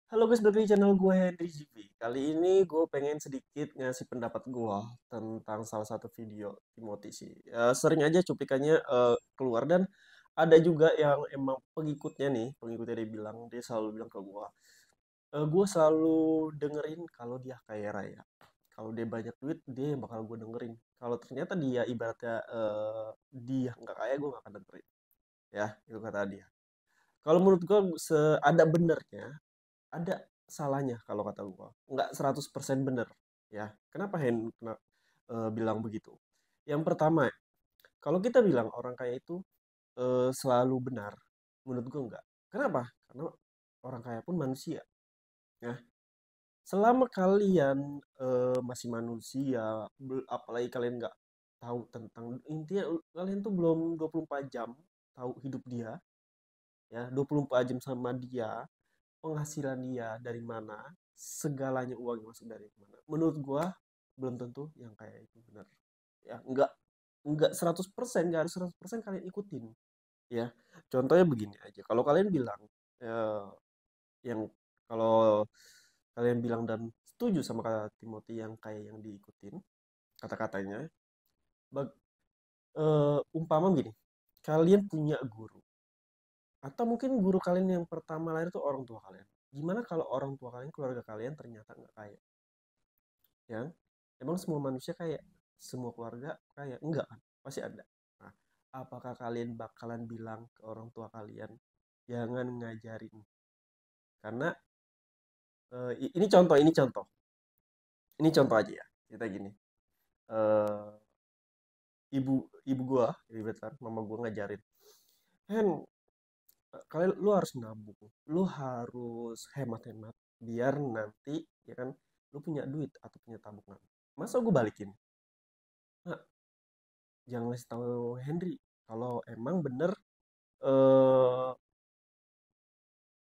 Halo guys, balik di channel gue Henry GV. Kali ini gue pengen sedikit ngasih pendapat gue tentang salah satu video Timothy sih. Sering aja cuplikannya keluar dan ada juga yang emang pengikutnya nih, pengikutnya dia bilang, dia selalu bilang ke gue. Gue selalu dengerin kalau dia kaya raya. Kalau dia banyak duit, dia yang bakal gue dengerin. Kalau ternyata dia ibaratnya dia nggak kaya, gue nggak akan dengerin. Ya, itu kata dia. Kalau menurut gue ada benernya, ada salahnya kalau kata gua. Nggak 100% bener. Ya, kenapa bilang begitu? Yang pertama, kalau kita bilang orang kaya itu selalu benar, menurut gua enggak. Kenapa? Karena orang kaya pun manusia. Ya, selama kalian masih manusia, apalagi kalian nggak tahu tentang intinya kalian tuh belum 24 jam tahu hidup dia, ya 24 jam sama dia, penghasilan dia dari mana, segalanya uang yang masuk dari mana. Menurut gua belum tentu yang kayak itu benar. Ya, enggak 100%, enggak harus 100% kalian ikutin, ya. Contohnya begini aja. Kalau kalian bilang eh, yang kalau kalian bilang dan setuju sama kata Timothy yang kayak yang diikutin kata-katanya, umpama gini, kalian punya guru atau mungkin guru kalian yang pertama lahir itu orang tua kalian. Gimana kalau orang tua kalian, keluarga kalian ternyata nggak kaya? Ya, emang semua manusia kaya? Semua keluarga kaya? Enggak kan? Pasti ada. Nah, apakah kalian bakalan bilang ke orang tua kalian, jangan ngajarin? Karena ini contoh aja ya. Kita gini, eh, ibu ibu gua, ibaratkan mama gua ngajarin, Hen, kalian lu harus nabung, lu harus hemat-hemat, biar nanti ya kan, lu punya duit atau punya tabungan. Masa gue balikin? Nah, jangan ngasih tahu Henry kalau emang bener eh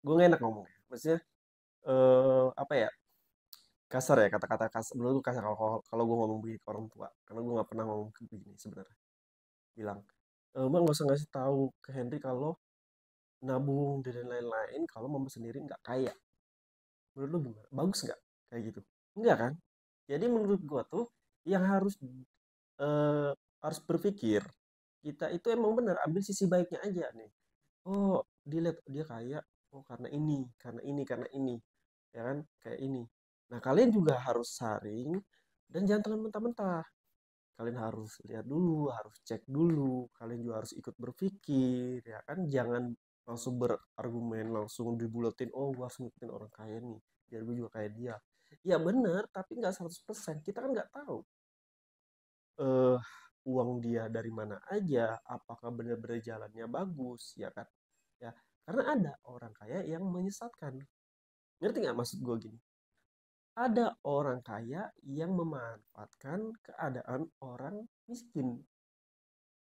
gue gak enak ngomongnya. Maksudnya apa ya, kasar ya, kata-kata kasar. Menurut gue kasar kalau gue ngomong begini ke orang tua, karena gue nggak pernah ngomong ke begini sebenarnya. Bilang, Mbak nggak usah ngasih tahu ke Henry kalau nabung dan lain-lain kalau mama sendiri nggak kaya. Menurut lu gimana? Bagus nggak kayak gitu? Enggak kan? Jadi menurut gue tuh yang eh, harus berpikir, kita itu emang bener ambil sisi baiknya aja nih. Oh, dilihat dia kaya, oh karena ini, ya kan, kayak ini. Nah, kalian juga harus saring dan jangan telan mentah-mentah. Kalian harus lihat dulu, harus cek dulu, kalian juga harus ikut berpikir, ya kan, jangan langsung berargumen, langsung dibuletin, oh gua harus ngikutin orang kaya nih, biar gue juga kayak dia. Ya bener, tapi nggak 100%. Kita kan nggak tahu eh uang dia dari mana aja, apakah benar-benar jalannya bagus, ya kan? Ya, karena ada orang kaya yang menyesatkan. Ngerti nggak maksud gue gini? Ada orang kaya yang memanfaatkan keadaan orang miskin.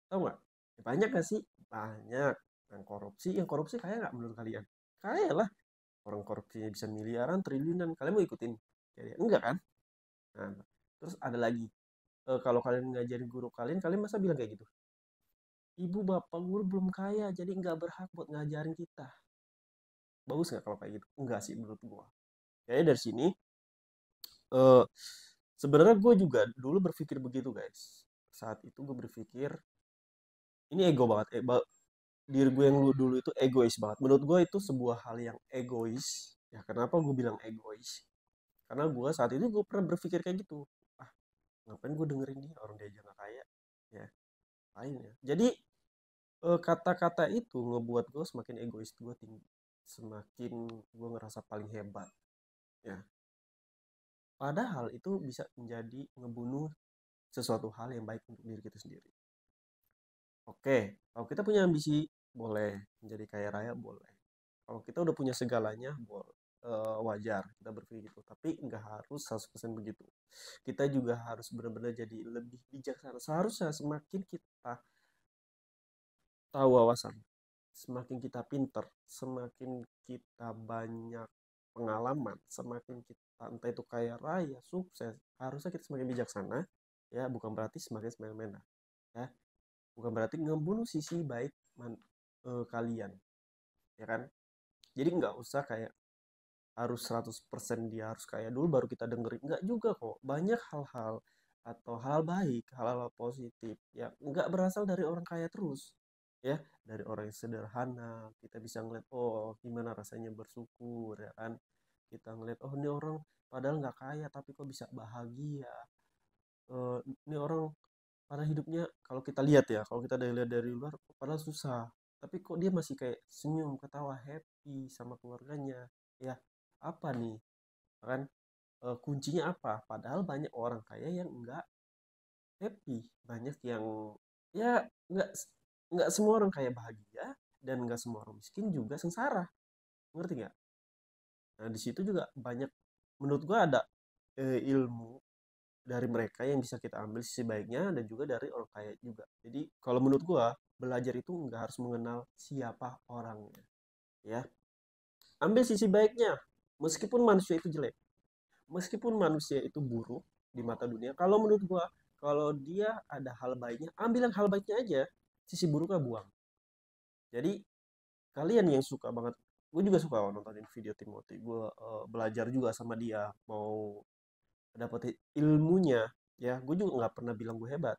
Tahu nggak? Ya, banyak nggak sih? Banyak. Yang korupsi kaya nggak menurut kalian? Kaya lah. Orang korupsinya bisa miliaran, triliunan. Kalian mau ikutin? Kayak enggak kan? Nah, terus ada lagi. Kalau kalian ngajarin guru kalian, kalian masa bilang kayak gitu? Ibu bapak guru belum kaya, jadi nggak berhak buat ngajarin kita. Bagus nggak kalau kayak gitu? Enggak sih menurut gua. Kayaknya dari sini, eh sebenarnya gue juga dulu berpikir begitu guys. Saat itu gue berpikir, ini ego banget. Diri gue yang dulu itu egois banget. Menurut gue itu sebuah hal yang egois. Ya kenapa gue bilang egois? Karena gue saat itu gue pernah berpikir kayak gitu. Ah, ngapain gue dengerin dia, orang dia aja nggak kaya. Ya, lain ya. Jadi kata-kata itu ngebuat gue semakin egois gue tinggi, semakin gue ngerasa paling hebat, ya, padahal itu bisa menjadi ngebunuh sesuatu hal yang baik untuk diri kita sendiri. Oke, kalau kita punya ambisi boleh, menjadi kaya raya boleh, kalau kita udah punya segalanya boleh, wajar kita berpikir gitu, tapi nggak harus 100% begitu. Kita juga harus benar-benar jadi lebih bijaksana. Seharusnya semakin kita tahu wawasan, semakin kita pinter, semakin kita banyak pengalaman, semakin kita entah itu kaya raya, sukses, harusnya kita semakin bijaksana, ya, bukan berarti semakin semena-mena, ya, bukan berarti ngebunuh sisi baik kalian, ya kan? Jadi nggak usah kayak harus 100% dia harus kaya dulu baru kita dengerin. Enggak juga kok. Banyak hal-hal atau hal baik, hal-hal positif yang enggak berasal dari orang kaya terus. Ya, dari orang yang sederhana, kita bisa ngeliat, oh gimana rasanya bersyukur, ya kan. Kita ngeliat, oh ini orang padahal nggak kaya tapi kok bisa bahagia. Eh, ini orang pada hidupnya kalau kita lihat ya, kalau kita dari lihat dari luar padahal susah, tapi kok dia masih kayak senyum, ketawa, happy sama keluarganya. Ya, apa nih? Kan kuncinya apa? Padahal banyak orang kaya yang enggak happy, banyak yang ya enggak semua orang kaya bahagia dan enggak semua orang miskin juga sengsara. Ngerti nggak? Nah, di situ juga banyak menurut gua ada ilmu dari mereka yang bisa kita ambil sisi baiknya dan juga dari orang kaya juga. Jadi kalau menurut gua belajar itu nggak harus mengenal siapa orangnya, ya. Ambil sisi baiknya. Meskipun manusia itu jelek, meskipun manusia itu buruk di mata dunia, kalau menurut gua kalau dia ada hal baiknya, ambil yang hal baiknya aja. Sisi buruknya buang. Jadi kalian yang suka banget, gue juga suka nontonin video Timothy, gue belajar juga sama dia, mau dapat ilmunya, ya gue juga nggak pernah bilang gue hebat,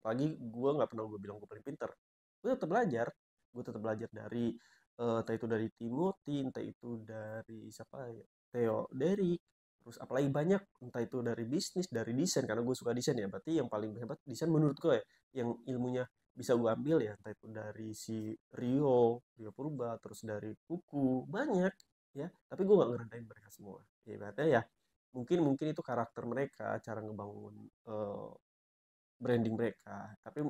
lagi gue nggak pernah gue bilang gue paling pinter. Gue tetap belajar dari entah itu dari Timothy, entah itu dari siapa ya, Theo Derek, terus apalagi banyak, entah itu dari bisnis, dari desain, karena gue suka desain ya, berarti yang paling hebat desain menurut gue ya, yang ilmunya bisa gue ambil ya, entah itu dari si Rio Purba, terus dari Kuku, banyak ya, tapi gue nggak ngerendahin mereka semua ya, berarti ya mungkin mungkin itu karakter mereka, cara ngebangun eh, branding mereka. Tapi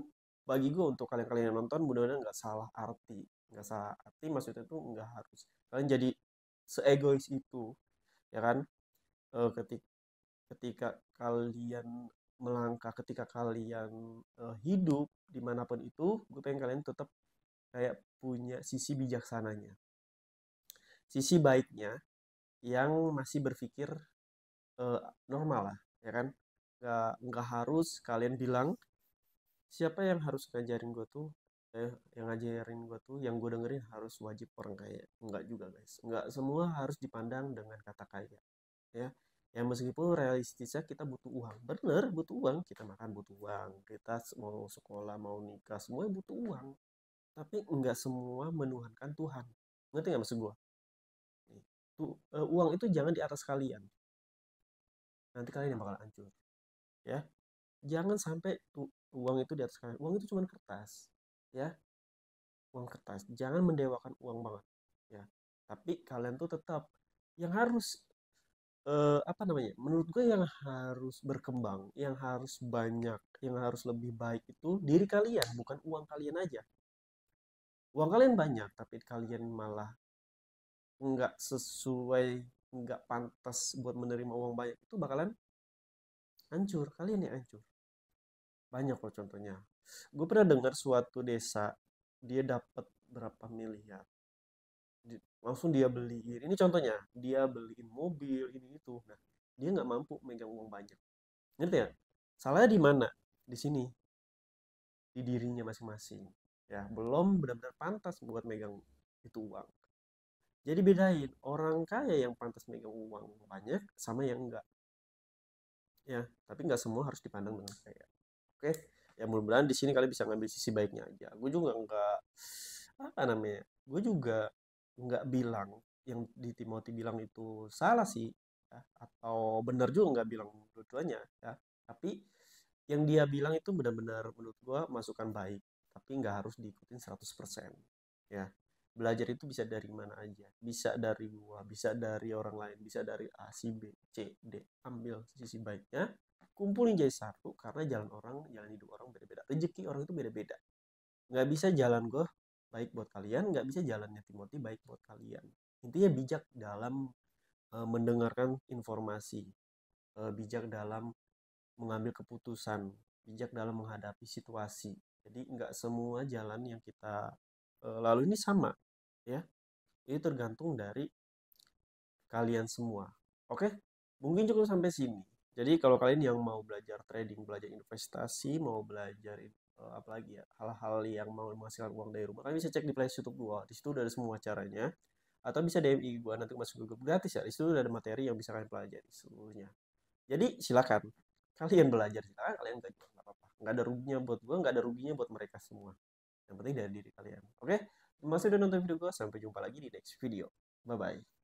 bagi gue, untuk kalian-kalian yang nonton, mudah-mudahan nggak salah arti maksudnya itu nggak harus kalian jadi seegois itu, ya kan. Ketika ketika kalian melangkah, ketika kalian hidup dimanapun itu, gue pengen kalian tetap kayak punya sisi bijaksananya, sisi baiknya, yang masih berpikir eh, normal lah, ya kan. Nggak harus kalian bilang, siapa yang harus ngajarin gue tuh, yang ngajarin gue tuh, yang gue dengerin harus wajib orang kaya. Enggak juga guys, enggak semua harus dipandang dengan kata kaya, ya. Ya meskipun realistisnya kita butuh uang, bener butuh uang, kita makan butuh uang, kita mau sekolah mau nikah semua butuh uang, tapi enggak semua menuhankan Tuhan. Ngerti nggak maksud gue? Tuh, uang itu jangan di atas kalian, nanti kalian yang bakal hancur, ya. Jangan sampai tuh uang itu di atas kalian. Uang itu cuma kertas, ya, uang kertas. Jangan mendewakan uang banget, ya. Tapi kalian tuh tetap yang harus apa namanya? Menurut gue yang harus berkembang, yang harus banyak, yang harus lebih baik itu diri kalian, bukan uang kalian aja. Uang kalian banyak, tapi kalian malah nggak sesuai, nggak pantas buat menerima uang banyak, itu bakalan hancur. Kalian yang hancur. Banyak loh contohnya. Gue pernah dengar suatu desa, dia dapat berapa miliar, langsung dia beliin. Ini contohnya, dia beliin mobil ini itu. Nah, dia nggak mampu megang uang banyak. Ngerti ya? Salahnya di mana? Di sini, di dirinya masing-masing. Ya, belum benar-benar pantas buat megang itu uang. Jadi bedain orang kaya yang pantas megang uang banyak sama yang enggak. Ya, tapi nggak semua harus dipandang dengan kaya. Oke, ya mudah-mudahan di sini kalian bisa ngambil sisi baiknya aja. Gue juga nggak, apa namanya, gue juga nggak bilang yang di Timothy bilang itu salah sih, ya. Atau benar juga nggak bilang dua-duanya, ya. Tapi yang dia bilang itu benar-benar menurut gue masukan baik, tapi nggak harus diikutin 100%, ya. Belajar itu bisa dari mana aja, bisa dari gua, bisa dari orang lain, bisa dari A, si B, C, D. Ambil sisi baiknya, kumpulin jadi satu, karena jalan hidup orang beda-beda, rezeki orang itu beda-beda. Nggak bisa jalan gue baik buat kalian, nggak bisa jalannya Timothy baik buat kalian. Intinya bijak dalam mendengarkan informasi, bijak dalam mengambil keputusan, bijak dalam menghadapi situasi. Jadi nggak semua jalan yang kita lalu ini sama, ya. Ini tergantung dari kalian semua. Oke, mungkin cukup sampai sini. Jadi kalau kalian yang mau belajar trading, belajar investasi, mau belajar apa lagi ya, hal-hal yang mau menghasilkan uang dari rumah, kalian bisa cek di playlist YouTube gua. Di situ udah ada semua caranya. atau bisa DM IG gue nanti masuk ke grup gratis ya. Di situ udah ada materi yang bisa kalian pelajari seluruhnya. Jadi silakan kalian belajar, silakan kalian gak nggak apa-apa, nggak ada ruginya buat gue, nggak ada ruginya buat mereka semua, yang penting dari diri kalian. Oke, terima kasih udah nonton video gue, sampai jumpa lagi di next video. Bye bye.